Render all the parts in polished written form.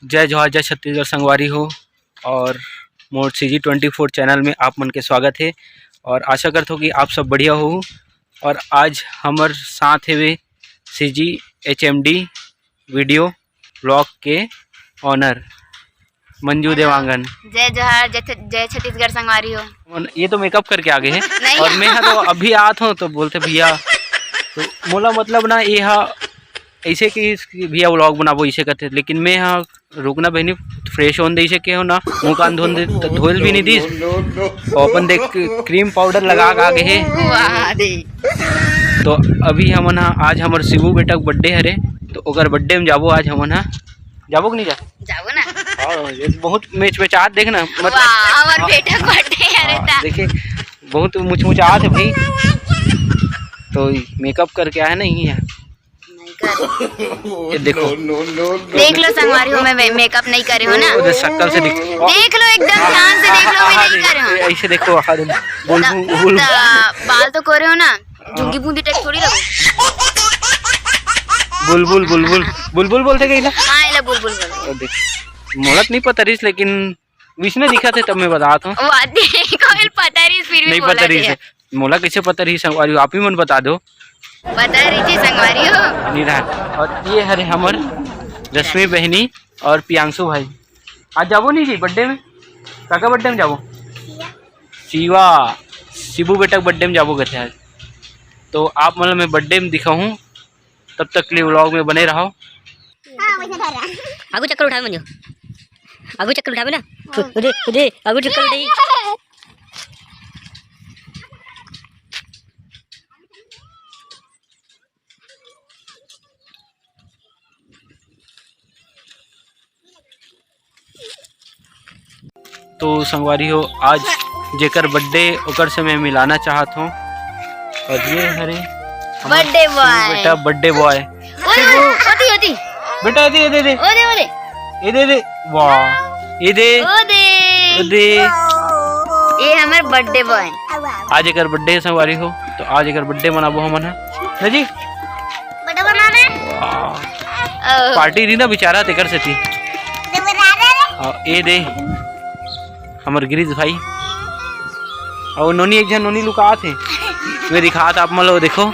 जय जोहार जय छत्तीसगढ़ संगवारी हो और मोर CG24 चैनल में आप मन के स्वागत है और आशा करता हूँ कि आप सब बढ़िया हो। और आज हमार साथ है वे CGHMD वीडियो ब्लॉग के ऑनर मंजू देवांगन। जय जोहार जय छत्तीसगढ़ संगवारी हो। ये तो मेकअप करके आ गए हैं और मैं तो अभी आत हूँ तो बोलते भैया तो मोला मतलब ना ये ऐसे कि भैया व्लॉग बनाबो ऐसे करते, लेकिन मैं हाँ रुकना बहनी फ्रेश होने दे के हो ना, मुँह कान धोने तो धोल भी नहीं दी और अपन देख क्रीम पाउडर लगा आगे है। तो अभी हमन आज हमार शिबू बेटा का बर्थडे हरे तो ओकर बर्थडे में जाबो। आज हमन जाबो कि नहीं जाबो ना। हाँ बहुत मैच में चाहत देखना मतलब हमार बेटा का बर्थडे हरे ता देखिए बहुत मुचमुचात है भाई। तो मेकअप करके आया नहीं है ये देखो देख लो संगवारी हो, मैं मेकअप नहीं करे हो ना, शक्ल से देख लो एकदम ध्यान से देख लो, मैं नहीं करे हो ऐसे देखो बुलबुल बाल तो करे हो ना, झुंगी बूंदी टाइप थोड़ी लगो। बुलबुल बुलबुल बुलबुल बोलते कहीं ना। हाँ इला बुलबुल बोल देख मोलत नहीं पता रही, लेकिन विष्णु दिखा थे तब मैं बताता हूँ। पता रही फिर भी नहीं पता रही मोला कैसे पता रही संगवारी, आप ही मन बता दो। बता रही थी संगवारी हो नहीं रहा। और ये हरे हमर रश्मि बहनी और प्रियांशु भाई। आज जाबो नहीं जी बर्थडे में, काका बर्थडे में जाबो, शिवा शिबू बेटा के बर्थडे में जाबो कहते आज। तो आप मतलब मैं बर्थडे में दिखाऊँ, तब तक के लिए व्लॉग में बने रहो। आगू चक्कर उठावे मंजू, आगू चक्कर उठावे ना, उधे आगू चक्कर उठाई। तो संगवारी हो आज जेकर बर्थडे ओकर से मैं मिलाना चाहत हूँ। और ये हरे बर्थडे बॉय बेटा बर्थडे बॉय होती बेटा दे दे दे ओले ये दे दे वाह ये दे दे ये हमार बर्थडे बॉय। आज एकर बर्थडे संगवारी हो तो आज एकर बर्थडे मनाबो हमन है जी। बर्थडे मनाने पार्टी दी ना बेचारा तेकर से थी। ये दे हमर गिरीश भाई और नोनी एक जन नोनी लुका थे मैं दिखा था आप मतलब देखो।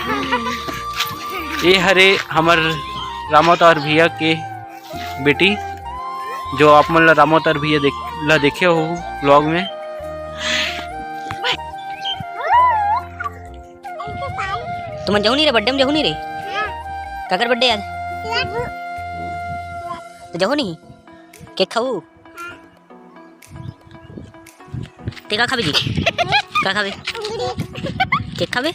ये हरे हमर रामोतार भैया के बेटी जो आप मतलब रामोतार भैया देखे हो ब्लॉग में। तुम जाऊ नहीं रे बर्थडे में, जाऊ नहीं रे काकर बर्थडे आज तो जाऊ नहीं केक खाऊ ते का खाबे जी का खाबे केक खाबे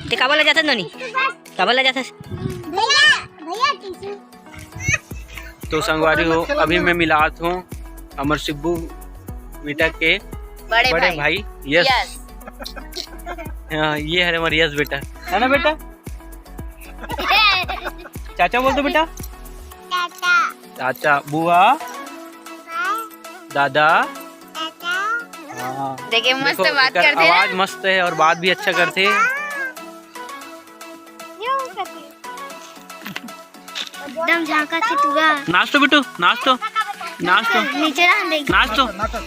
ते काबाला जातात नोनी काबाला जातात। तो संगवारी हो अभी मैं मिलात हूँ अमर शिब्बू बेटा के बड़े भाई यस। हाँ ये है हमारे यस बेटा है ना बेटा। चाचा बोल दो बेटा, चाचा बुआ दादा। हाँ देखिए मस्त बात करते हैं, आवाज मस्त है और बात भी अच्छा करते हैं। एकदम झांका से पूरा नाच तो बेटू नाच तो नीचे ना देख नाच तो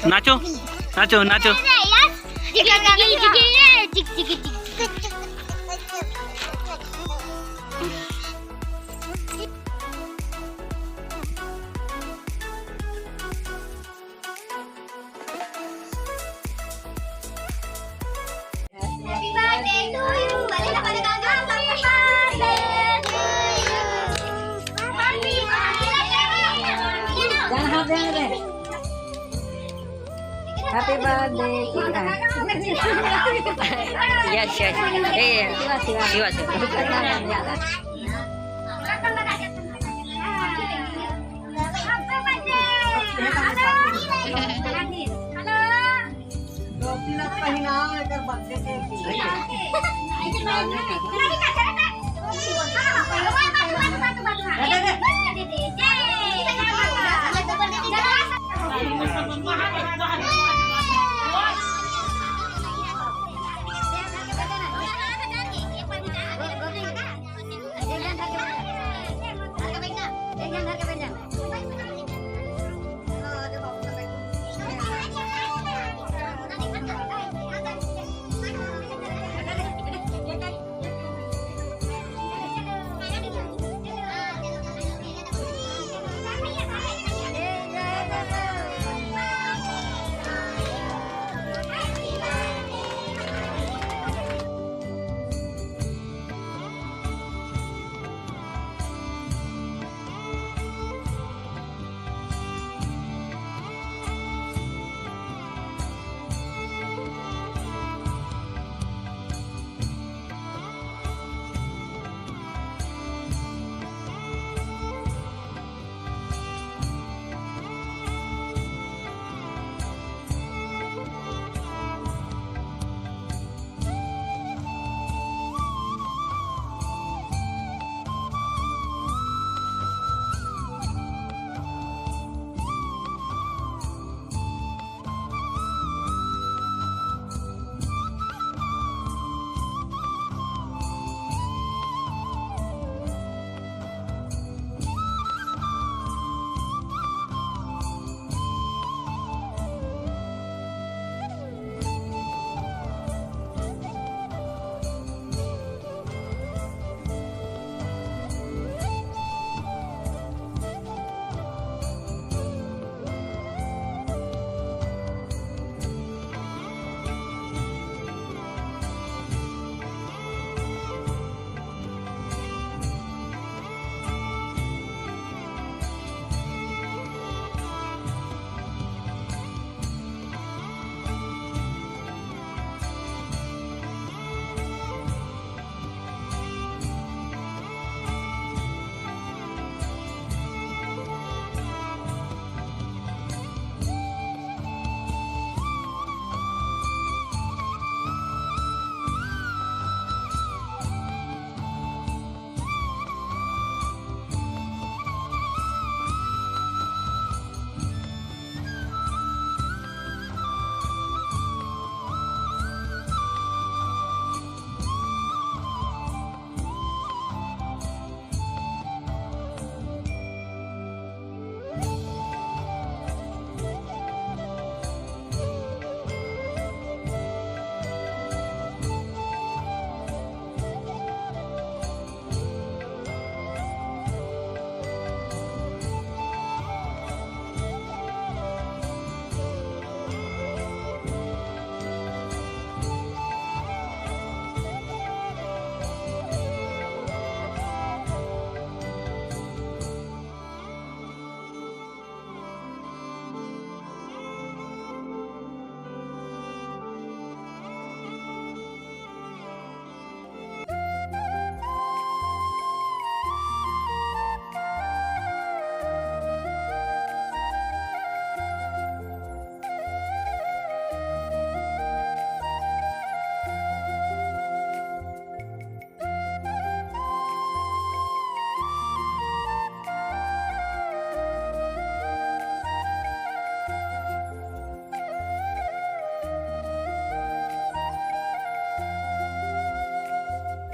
नाचो नाचो नाचो। Happy birthday to you. Yes, yes. Hey, Shiva. Hello.